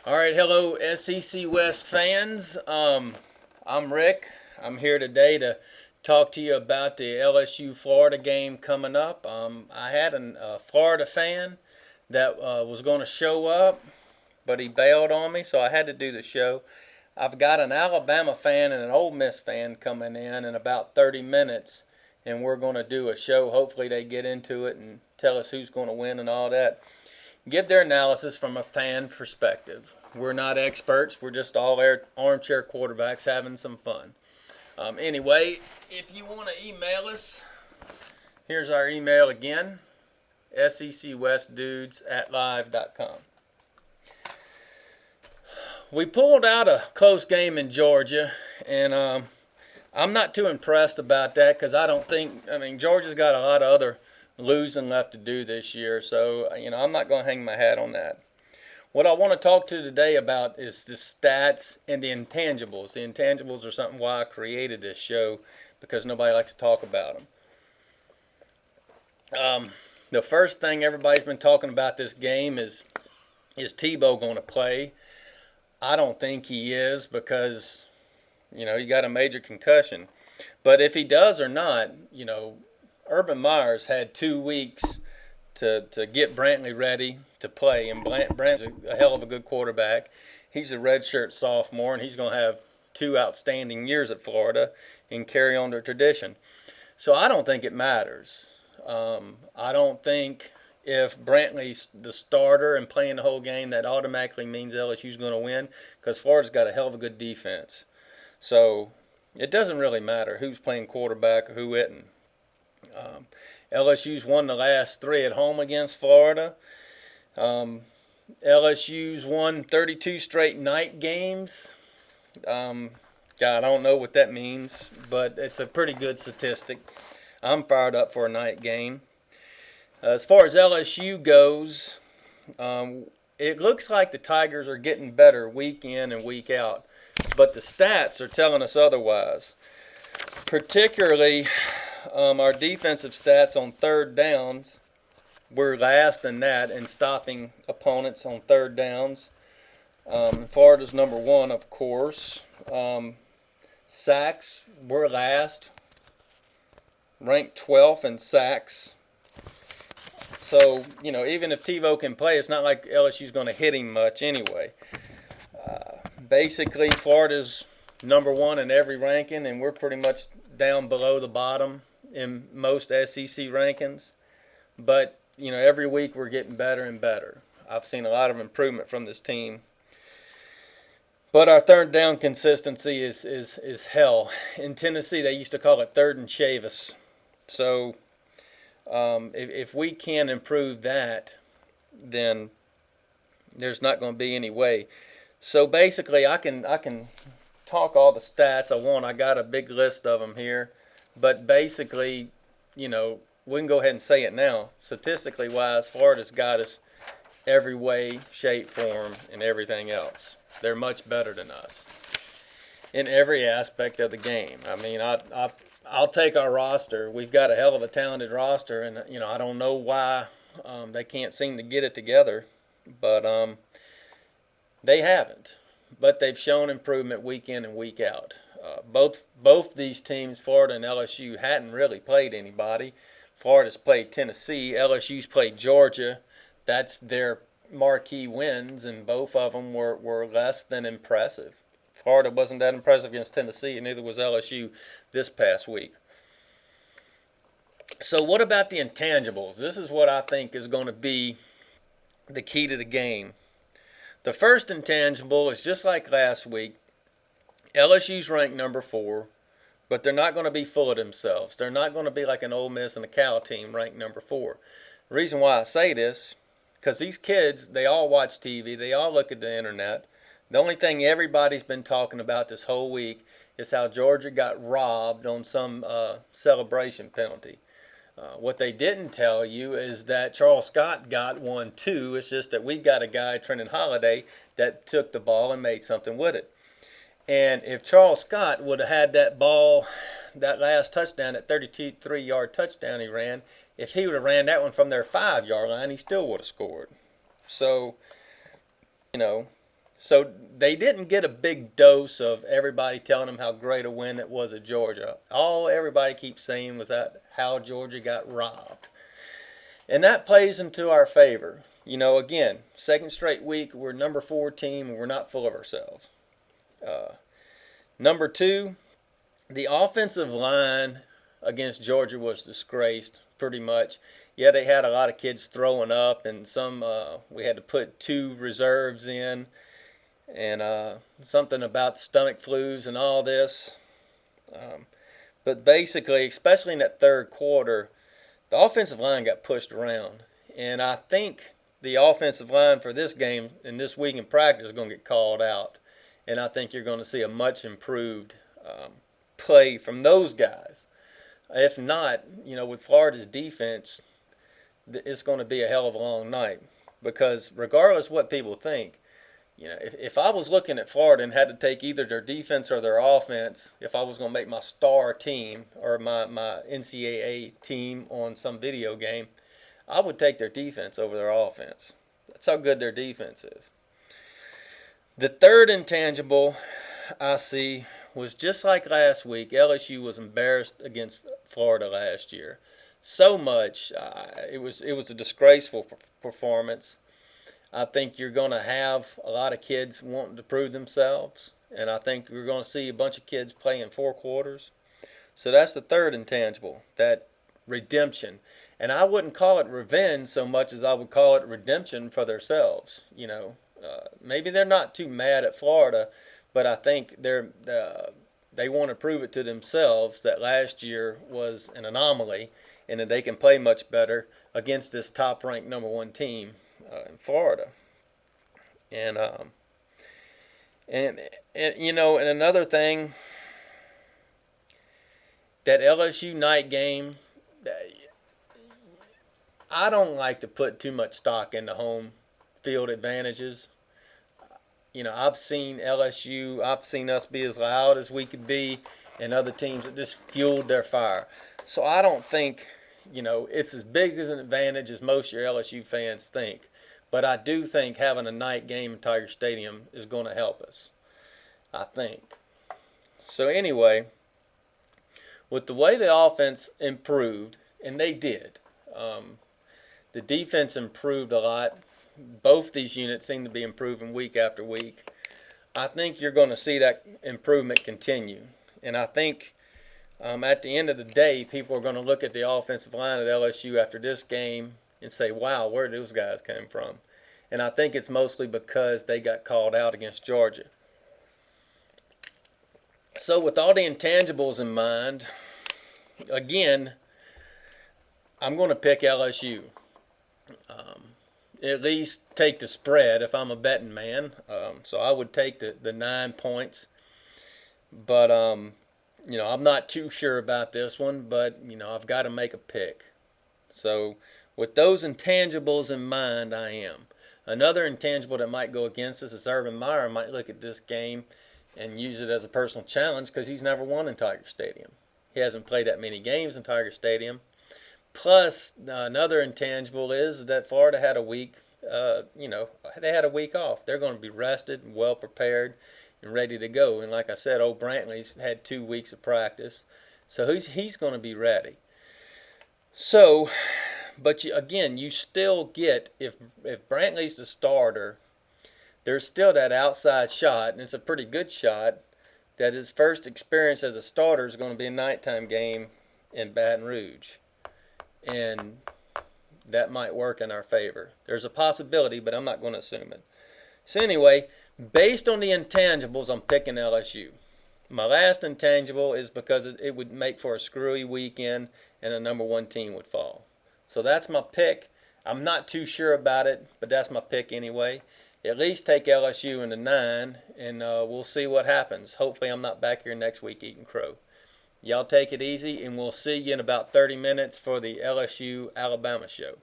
All right, hello SEC West fans. I'm Rick. I'm here today to talk to you about the LSU Florida game coming up. I had a Florida fan that was going to show up, but he bailed on me, so I had to do the show. I've got an Alabama fan and an Ole Miss fan coming in about 30 minutes, and we're going to do a show. Hopefully, they get into it and tell us who's going to win and all that, give their analysis from a fan perspective. We're not experts. We're just all armchair quarterbacks having some fun. Anyway, if you want to email us, here's our email again: secwestdudes@live.com. We pulled out a close game in Georgia, and I'm not too impressed about that because Georgia's got a lot of other losing left to do this year, so I'm not going to hang my hat on that. What I want to talk to today about is the stats and the intangibles. The intangibles are something why I created this show, because nobody likes to talk about them. The first thing everybody's been talking about this game is Tebow going to play? I don't think he is because he got a major concussion. But if he does or not, Urban Meyer's had 2 weeks to get Brantley ready to play, and Brant's a hell of a good quarterback. He's a redshirt sophomore, and he's going to have 2 outstanding years at Florida and carry on their tradition. So I don't think it matters. I don't think if Brantley's the starter and playing the whole game, that automatically means LSU's going to win, because Florida's got a hell of a good defense. So it doesn't really matter who's playing quarterback or who isn't. LSU's won the last 3 at home against Florida. LSU's won 32 straight night games. God, I don't know what that means, but it's a pretty good statistic. I'm fired up for a night game. As far as LSU goes, it looks like the Tigers are getting better week in and week out, but the stats are telling us otherwise. Particularly, our defensive stats on third downs, we're last in that in stopping opponents on third downs. Florida's number one, of course. Sacks, we're last, ranked 12th in sacks. So, even if Tebow can play, it's not like LSU's going to hit him much anyway. Basically, Florida's number one in every ranking, and we're pretty much down below the bottom in most SEC rankings. But, every week we're getting better and better. I've seen a lot of improvement from this team. But our third down consistency is hell. In Tennessee, they used to call it third and Chavis. So if we can improve that, then there's not going to be any way. So basically, I can talk all the stats I want. I got a big list of them here. But basically, we can go ahead and say it now. Statistically wise, Florida's got us every way, shape, form, and everything else. They're much better than us in every aspect of the game. I'll take our roster. We've got a hell of a talented roster, and I don't know why they can't seem to get it together, but they haven't. But they've shown improvement week in and week out. Both these teams, Florida and LSU, hadn't really played anybody. Florida's played Tennessee. LSU's played Georgia. That's their marquee wins, and both of them were less than impressive. Florida wasn't that impressive against Tennessee, and neither was LSU this past week. So what about the intangibles? This is what I think is going to be the key to the game. The first intangible is just like last week. LSU's ranked number 4, but they're not going to be full of themselves. They're not going to be like an Ole Miss and a Cal team ranked number 4. The reason why I say this, because these kids, they all watch TV, they all look at the internet. The only thing everybody's been talking about this whole week is how Georgia got robbed on some celebration penalty. What they didn't tell you is that Charles Scott got one too. It's just that we got a guy, Trenton Holiday, that took the ball and made something with it. And if Charles Scott would have had that ball, that last touchdown, that 33-yard touchdown he ran, if he would have ran that one from their 5-yard line, he still would have scored. So, So they didn't get a big dose of everybody telling them how great a win it was at Georgia. All everybody keeps saying was that how Georgia got robbed. And that plays into our favor. Again, second straight week, we're number 4 team and we're not full of ourselves. Number 2, the offensive line against Georgia was disgraced pretty much. Yeah, they had a lot of kids throwing up, and some we had to put 2 reserves in, and something about stomach flus and all this. But basically, especially in that third quarter, the offensive line got pushed around. And I think the offensive line for this game and this week in practice is going to get called out. And I think you're going to see a much improved play from those guys. If not, with Florida's defense, it's going to be a hell of a long night. Because regardless of what people think, if I was looking at Florida and had to take either their defense or their offense, if I was going to make my star team or my NCAA team on some video game, I would take their defense over their offense. That's how good their defense is. The third intangible I see was just like last week. LSU was embarrassed against Florida last year. So much. It was a disgraceful performance. I think you're going to have a lot of kids wanting to prove themselves. And I think you're going to see a bunch of kids playing 4 quarters. So that's the third intangible, that redemption. And I wouldn't call it revenge so much as I would call it redemption for themselves. Maybe they're not too mad at Florida, but I think they want to prove it to themselves that last year was an anomaly and that they can play much better against this top-ranked number 1 team in Florida. And another thing, that LSU night game, I don't like to put too much stock into home field advantages. I've seen LSU, I've seen us be as loud as we could be, and other teams that just fueled their fire. So I don't think, it's as big as an advantage as most of your LSU fans think. But I do think having a night game in Tiger Stadium is going to help us. I think. So anyway, with the way the offense improved, and they did, the defense improved a lot. Both these units seem to be improving week after week. I think you're going to see that improvement continue. And I think at the end of the day, people are going to look at the offensive line at LSU after this game and say, wow, where did those guys come from? And I think it's mostly because they got called out against Georgia. So with all the intangibles in mind, again, I'm going to pick LSU. At least take the spread if I'm a betting man. So I would take the 9 points. But, I'm not too sure about this one, but, I've got to make a pick. So with those intangibles in mind, I am. Another intangible that might go against us is Urban Meyer might look at this game and use it as a personal challenge because he's never won in Tiger Stadium. He hasn't played that many games in Tiger Stadium. Plus, another intangible is that Florida had a week, they had a week off. They're going to be rested and well prepared and ready to go. And like I said, old Brantley's had 2 weeks of practice. So he's going to be ready. So, but you still get, if Brantley's the starter, there's still that outside shot, and it's a pretty good shot, that his first experience as a starter is going to be a nighttime game in Baton Rouge. And that might work in our favor. There's a possibility, but I'm not going to assume it. So anyway, based on the intangibles, I'm picking LSU. My last intangible is because it would make for a screwy weekend and a number 1 team would fall. So that's my pick. I'm not too sure about it, but that's my pick anyway. At least take LSU in the 9, and we'll see what happens. Hopefully I'm not back here next week eating crow. Y'all take it easy, and we'll see you in about 30 minutes for the LSU-Alabama show.